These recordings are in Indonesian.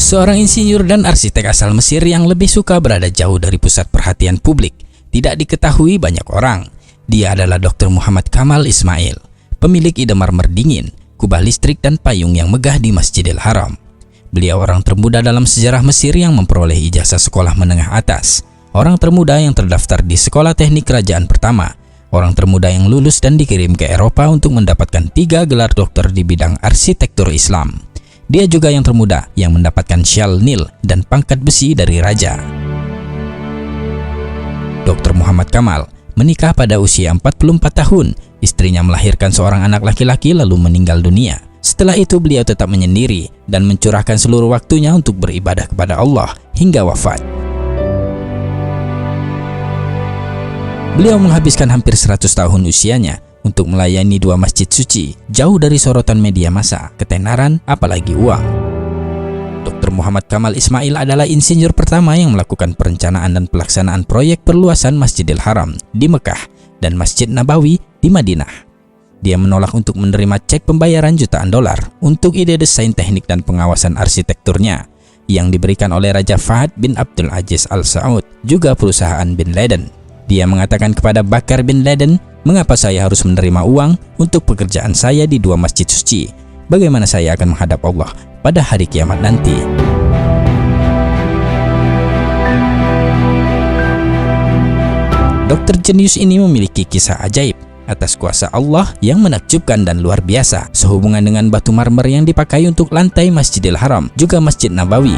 Seorang insinyur dan arsitek asal Mesir yang lebih suka berada jauh dari pusat perhatian publik. Tidak diketahui banyak orang. Dia adalah Dr. Muhammad Kamal Ismail, pemilik ide marmer dingin, kubah listrik dan payung yang megah di Masjidil Haram. Beliau orang termuda dalam sejarah Mesir yang memperoleh ijazah sekolah menengah atas, orang termuda yang terdaftar di sekolah teknik kerajaan pertama, orang termuda yang lulus dan dikirim ke Eropa untuk mendapatkan 3 gelar doktor di bidang arsitektur Islam. Dia juga yang termuda yang mendapatkan syal Nil dan pangkat besi dari raja. Dr. Muhammad Kamal menikah pada usia 44 tahun. Istrinya melahirkan seorang anak laki-laki lalu meninggal dunia. Setelah itu beliau tetap menyendiri dan mencurahkan seluruh waktunya untuk beribadah kepada Allah hingga wafat. Beliau menghabiskan hampir 100 tahun usianya untuk melayani 2 masjid suci, jauh dari sorotan media massa, ketenaran, apalagi uang. Dr. Muhammad Kamal Ismail adalah insinyur pertama yang melakukan perencanaan dan pelaksanaan proyek perluasan Masjidil Haram di Mekah dan Masjid Nabawi di Madinah. Dia menolak untuk menerima cek pembayaran jutaan dolar untuk ide desain teknik dan pengawasan arsitekturnya yang diberikan oleh Raja Fahd bin Abdul Aziz Al Saud, juga perusahaan Bin Laden. Dia mengatakan kepada Bakar bin Laden, "Mengapa saya harus menerima uang untuk pekerjaan saya di 2 masjid suci? Bagaimana saya akan menghadap Allah pada hari kiamat nanti?" Dokter jenius ini memiliki kisah ajaib atas kuasa Allah yang menakjubkan dan luar biasa sehubungan dengan batu marmer yang dipakai untuk lantai Masjidil Haram, juga Masjid Nabawi.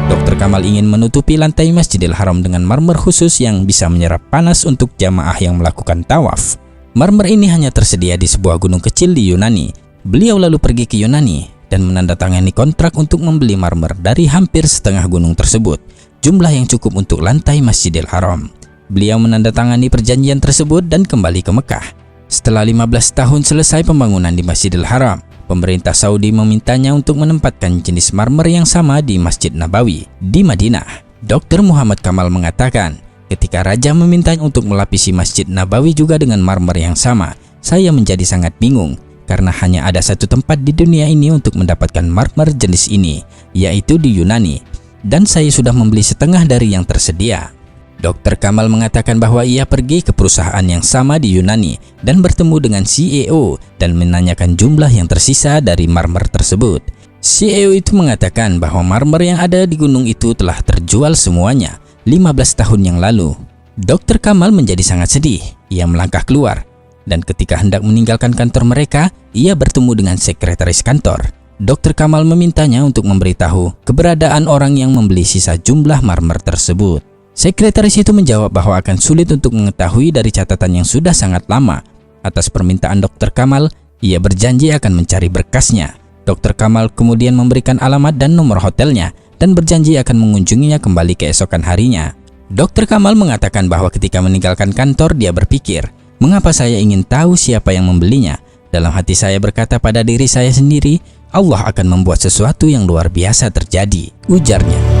Dr. Kamal ingin menutupi lantai Masjidil Haram dengan marmer khusus yang bisa menyerap panas untuk jamaah yang melakukan tawaf. Marmer ini hanya tersedia di sebuah gunung kecil di Yunani. Beliau lalu pergi ke Yunani dan menandatangani kontrak untuk membeli marmer dari hampir setengah gunung tersebut, jumlah yang cukup untuk lantai Masjidil Haram. Beliau menandatangani perjanjian tersebut dan kembali ke Mekah. Setelah 15 tahun selesai pembangunan di Masjidil Haram, pemerintah Saudi memintanya untuk menempatkan jenis marmer yang sama di Masjid Nabawi di Madinah. Dr. Muhammad Kamal mengatakan, "Ketika raja memintanya untuk melapisi Masjid Nabawi juga dengan marmer yang sama, saya menjadi sangat bingung karena hanya ada satu tempat di dunia ini untuk mendapatkan marmer jenis ini, yaitu di Yunani, dan saya sudah membeli setengah dari yang tersedia." Dr. Kamal mengatakan bahwa ia pergi ke perusahaan yang sama di Yunani dan bertemu dengan CEO dan menanyakan jumlah yang tersisa dari marmer tersebut. CEO itu mengatakan bahwa marmer yang ada di gunung itu telah terjual semuanya 15 tahun yang lalu. Dr. Kamal menjadi sangat sedih. Ia melangkah keluar dan ketika hendak meninggalkan kantor mereka, ia bertemu dengan sekretaris kantor. Dr. Kamal memintanya untuk memberitahu keberadaan orang yang membeli sisa jumlah marmer tersebut. Sekretaris itu menjawab bahwa akan sulit untuk mengetahui dari catatan yang sudah sangat lama. Atas permintaan Dr. Kamal, ia berjanji akan mencari berkasnya. Dr. Kamal kemudian memberikan alamat dan nomor hotelnya dan berjanji akan mengunjunginya kembali keesokan harinya. Dr. Kamal mengatakan bahwa ketika meninggalkan kantor dia berpikir, "Mengapa saya ingin tahu siapa yang membelinya? Dalam hati saya berkata pada diri saya sendiri, Allah akan membuat sesuatu yang luar biasa terjadi," ujarnya.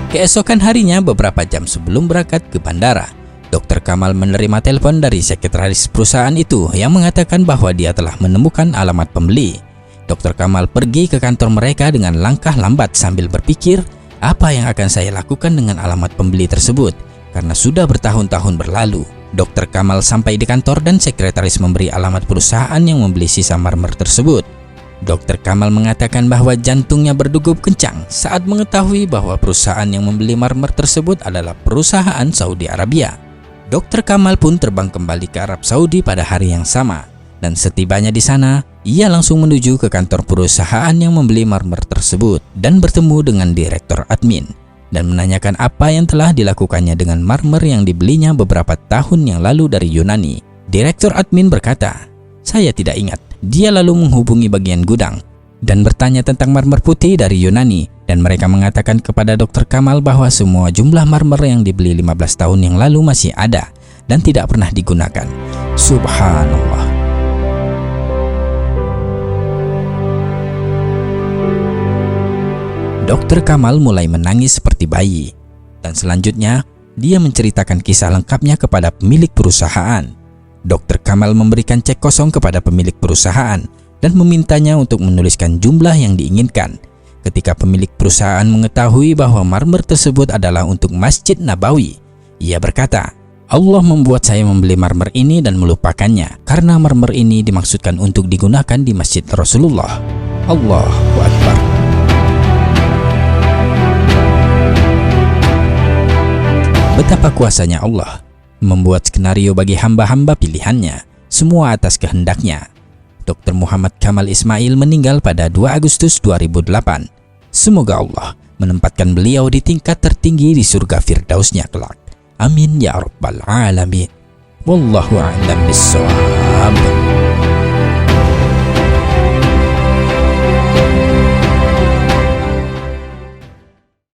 Keesokan harinya, beberapa jam sebelum berangkat ke bandara, Dr. Kamal menerima telepon dari sekretaris perusahaan itu yang mengatakan bahwa dia telah menemukan alamat pembeli. Dr. Kamal pergi ke kantor mereka dengan langkah lambat sambil berpikir, apa yang akan saya lakukan dengan alamat pembeli tersebut? Karena sudah bertahun-tahun berlalu. Dr. Kamal sampai di kantor dan sekretaris memberi alamat perusahaan yang membeli sisa marmer tersebut. Dr. Kamal mengatakan bahwa jantungnya berdegup kencang saat mengetahui bahwa perusahaan yang membeli marmer tersebut adalah perusahaan Saudi Arabia. Dr. Kamal pun terbang kembali ke Arab Saudi pada hari yang sama, dan setibanya di sana, ia langsung menuju ke kantor perusahaan yang membeli marmer tersebut dan bertemu dengan direktur admin dan menanyakan apa yang telah dilakukannya dengan marmer yang dibelinya beberapa tahun yang lalu dari Yunani. Direktur admin berkata, "Saya tidak ingat." Dia lalu menghubungi bagian gudang dan bertanya tentang marmer putih dari Yunani, dan mereka mengatakan kepada Dr. Kamal bahwa semua jumlah marmer yang dibeli 15 tahun yang lalu masih ada dan tidak pernah digunakan. Subhanallah. Dr. Kamal mulai menangis seperti bayi, dan selanjutnya dia menceritakan kisah lengkapnya kepada pemilik perusahaan. Dr. Kamal memberikan cek kosong kepada pemilik perusahaan dan memintanya untuk menuliskan jumlah yang diinginkan. Ketika pemilik perusahaan mengetahui bahwa marmer tersebut adalah untuk Masjid Nabawi, ia berkata, Allah membuat saya membeli marmer ini dan melupakannya karena marmer ini dimaksudkan untuk digunakan di Masjid Rasulullah. Allahu Akbar. Betapa kuasanya Allah membuat skenario bagi hamba-hamba pilihannya, semua atas kehendaknya. Dr. Muhammad Kamal Ismail meninggal pada 2 Agustus 2008. Semoga Allah menempatkan beliau di tingkat tertinggi di surga Firdausnya kelak. Amin ya rabbal alamin. Wallahu a'lam bissawab.